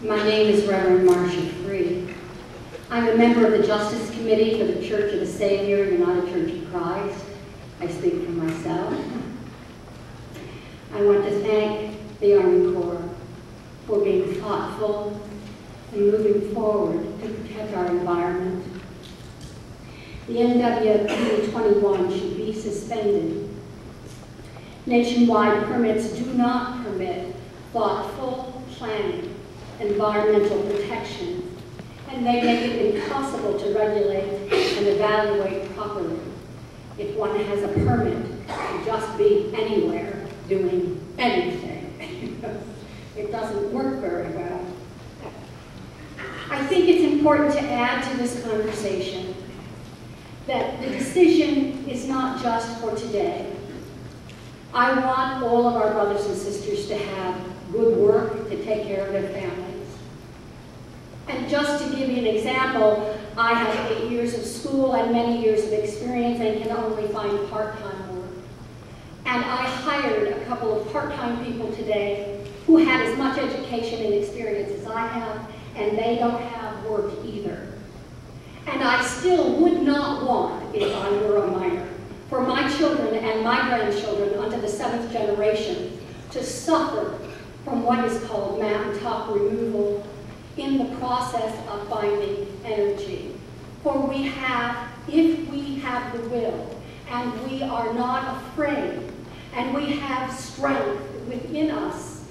My name is Reverend Marcia Free. I'm a member of the Justice Committee for the Church of the Savior, United Church of Christ. I speak for myself. I want to thank the Army Corps for being thoughtful and moving forward to protect our environment. The NWP 21 should be suspended. Nationwide permits do not permit thoughtful planning, environmental protection, and they make it impossible to regulate and evaluate properly if one has a permit to just be anywhere doing anything. It doesn't work very well. I think it's important to add to this conversation that the decision is not just for today. I want all of our brothers and sisters to have good work, to take care of their families. And just to give you an example, I have 8 years of school and many years of experience and can only find part-time work. And I hired a couple of part-time people today who had as much education and experience as I have, and they don't have work either. And I still would not want, if I were a minor, for my children and my grandchildren unto the 7th generation to suffer from what is called mountaintop removal in the process of finding energy. For we have, if we have the will, and we are not afraid, and we have strength within us,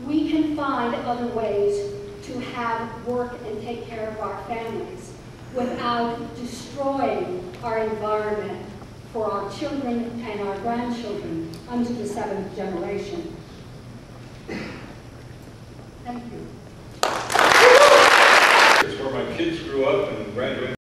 we can find other ways to have work and take care of our families without destroying our environment for our children and our grandchildren unto the 7th generation. Thank you. It's where my kids grew up and graduated.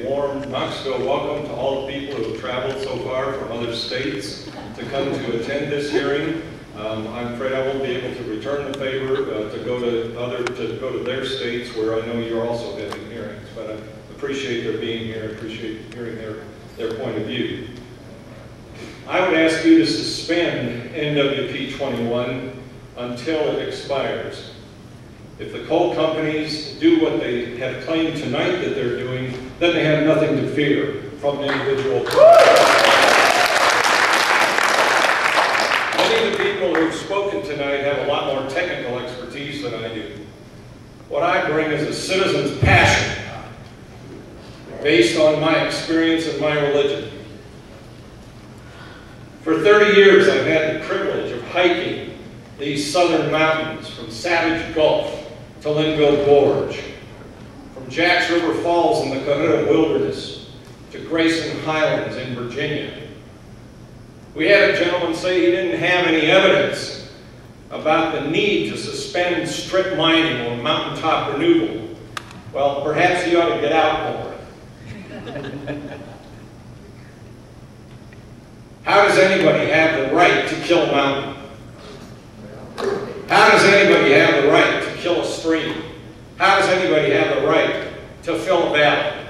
Warm Knoxville welcome to all the people who have traveled so far from other states to come to attend this hearing. I'm afraid I won't be able to return the favor to go to their states where I know you're also having hearings, but I appreciate their being here. I appreciate hearing their point of view. I would ask you to suspend NWP 21 until it expires. If the coal companies do what they have claimed tonight that they're doing, then they have nothing to fear from individual companies. Many of the people who've spoken tonight have a lot more technical expertise than I do. What I bring is a citizen's passion based on my experience and my religion. For 30 years, I've had the privilege of hiking these southern mountains from Savage Gulf to Linville Gorge, from Jacks River Falls in the Cohutta Wilderness to Grayson Highlands in Virginia. We had a gentleman say he didn't have any evidence about the need to suspend strip mining or mountaintop removal. Well, perhaps he ought to get out more. How does anybody have the right to kill a mountain? How does anybody have the right to kill a stream? How does anybody have the right to fill a valley?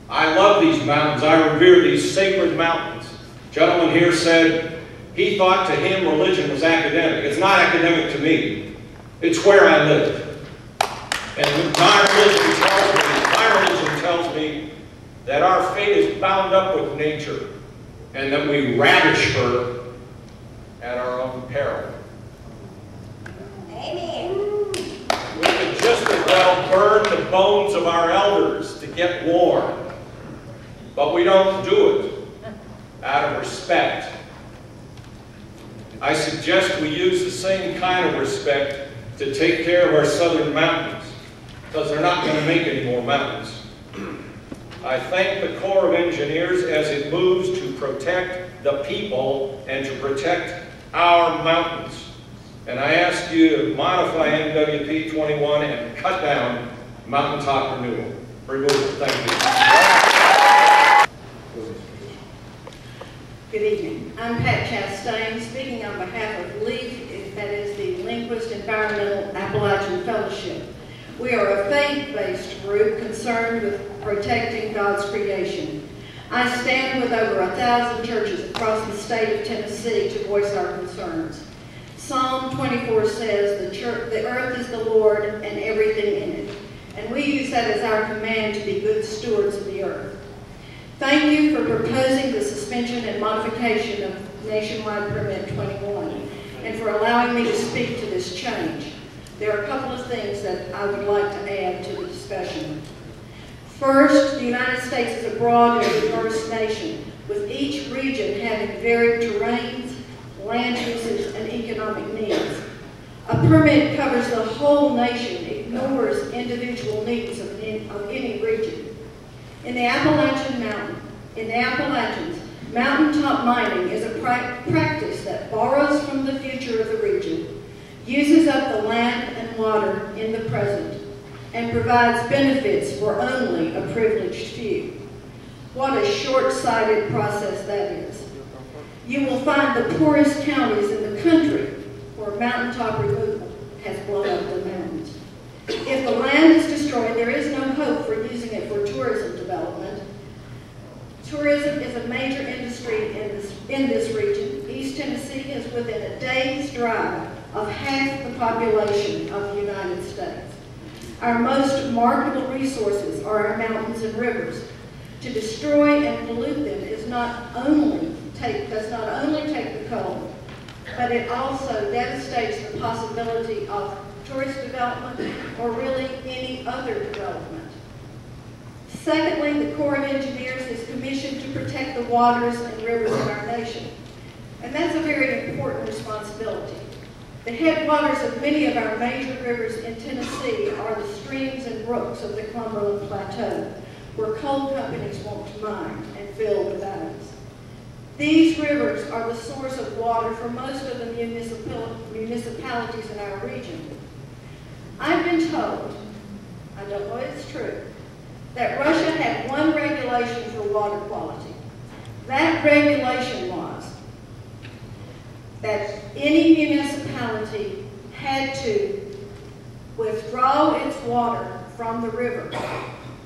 I love these mountains. I revere these sacred mountains. A gentleman here said he thought to him religion was academic. It's not academic to me. It's where I live. And my religion tells me that our fate is bound up with nature and that we ravish her at our own peril. Amen. We could just as well burn the bones of our elders to get warm, but we don't do it out of respect. I suggest we use the same kind of respect to take care of our southern mountains, because they're not going to make any more mountains. I thank the Corps of Engineers as it moves to protect the people and to protect our mountains. And I ask you to modify NWP 21 and cut down mountaintop removal. Thank you. Good evening. I'm Pat Chastain, speaking on behalf of LEAF, that is the Linguist Environmental Appalachian Fellowship. We are a faith-based group concerned with protecting God's creation. I stand with over 1,000 churches across the state of Tennessee to voice our concerns. Psalm 24 says, the earth is the Lord and everything in it. And we use that as our command to be good stewards of the earth. Thank you for proposing the suspension and modification of Nationwide Permit 21 and for allowing me to speak to this change. There are a couple of things that I would like to add to the discussion. First, the United States is a broad and diverse nation, with each region having varied terrains, land uses, and economic needs. A permit covers the whole nation, ignores individual needs of any region. In the Appalachians, mountaintop mining is a practice that borrows from the future of the region, uses up the land and water in the present, and provides benefits for only a privileged few. What a short-sighted process that is. You will find the poorest counties in the country where mountaintop removal has blown up the mountains. If the land is destroyed, there is no hope for using it for tourism development. Tourism is a major industry in this region. East Tennessee is within a day's drive of half the population of the United States. Our most marketable resources are our mountains and rivers. To destroy and pollute them does not only take the coal, but it also devastates the possibility of tourist development or really any other development. Secondly, the Corps of Engineers is commissioned to protect the waters and rivers of our nation. And that's a very important responsibility. The headwaters of many of our major rivers in Tennessee are the streams and brooks of the Cumberland Plateau, where coal companies want to mine and fill the valleys. These rivers are the source of water for most of the municipalities in our region. I've been told, I don't know if it's true, that Russia had one regulation for water quality. That regulation was that any municipality had to withdraw its water from the river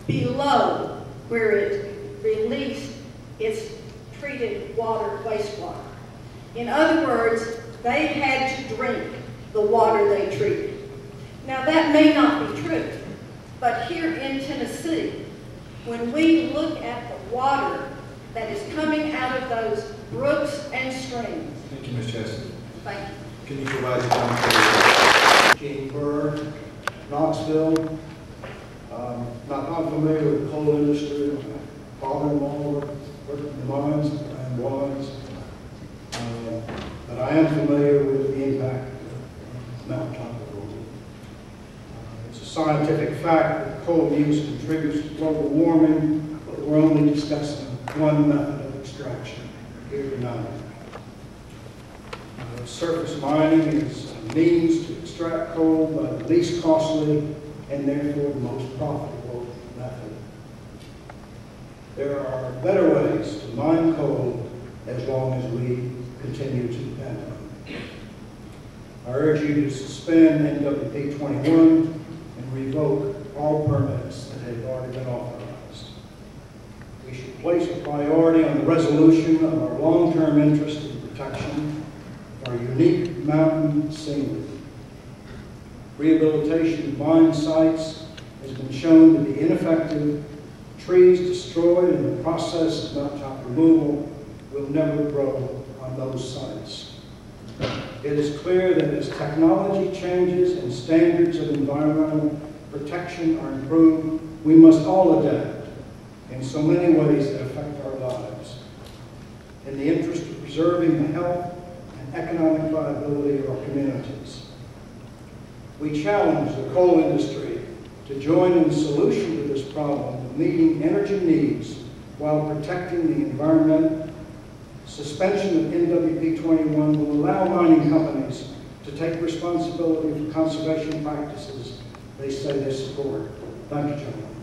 below where it released its treated water, wastewater. In other words, they had to drink the water they treated. Now that may not be true, but here in Tennessee, when we look at the water that is coming out of those brooks and streams. Thank you, Ms. Chesson. Thank you. Can you provide the comment? Gene Burr, Knoxville. Not unfamiliar with the coal industry. My father-in-law worked in the mines and was. But I am familiar with the impact of mountaintop erosion. It's a scientific fact that coal use contributes to global warming, but we're only discussing one method of extraction here tonight. Surface mining is a means to extract coal, but the least costly and therefore the most profitable method. There are better ways to mine coal as long as we continue to depend on it. I urge you to suspend NWP 21 and revoke all permits that have already been authorized. We should place a priority on the resolution of our long-term interest in protection of our unique mountain scenery. Rehabilitation of mine sites has been shown to be ineffective. Trees destroyed in the process of mountaintop removal will never grow on those sites. It is clear that as technology changes and standards of environmental protection are improved, we must all adapt in so many ways that affect our lives. In the interest of preserving the health and economic viability of our communities. We challenge the coal industry to join in the solution to this problem of meeting energy needs while protecting the environment. Suspension of NWP 21 will allow mining companies to take responsibility for conservation practices they say they support. Thank you, gentlemen.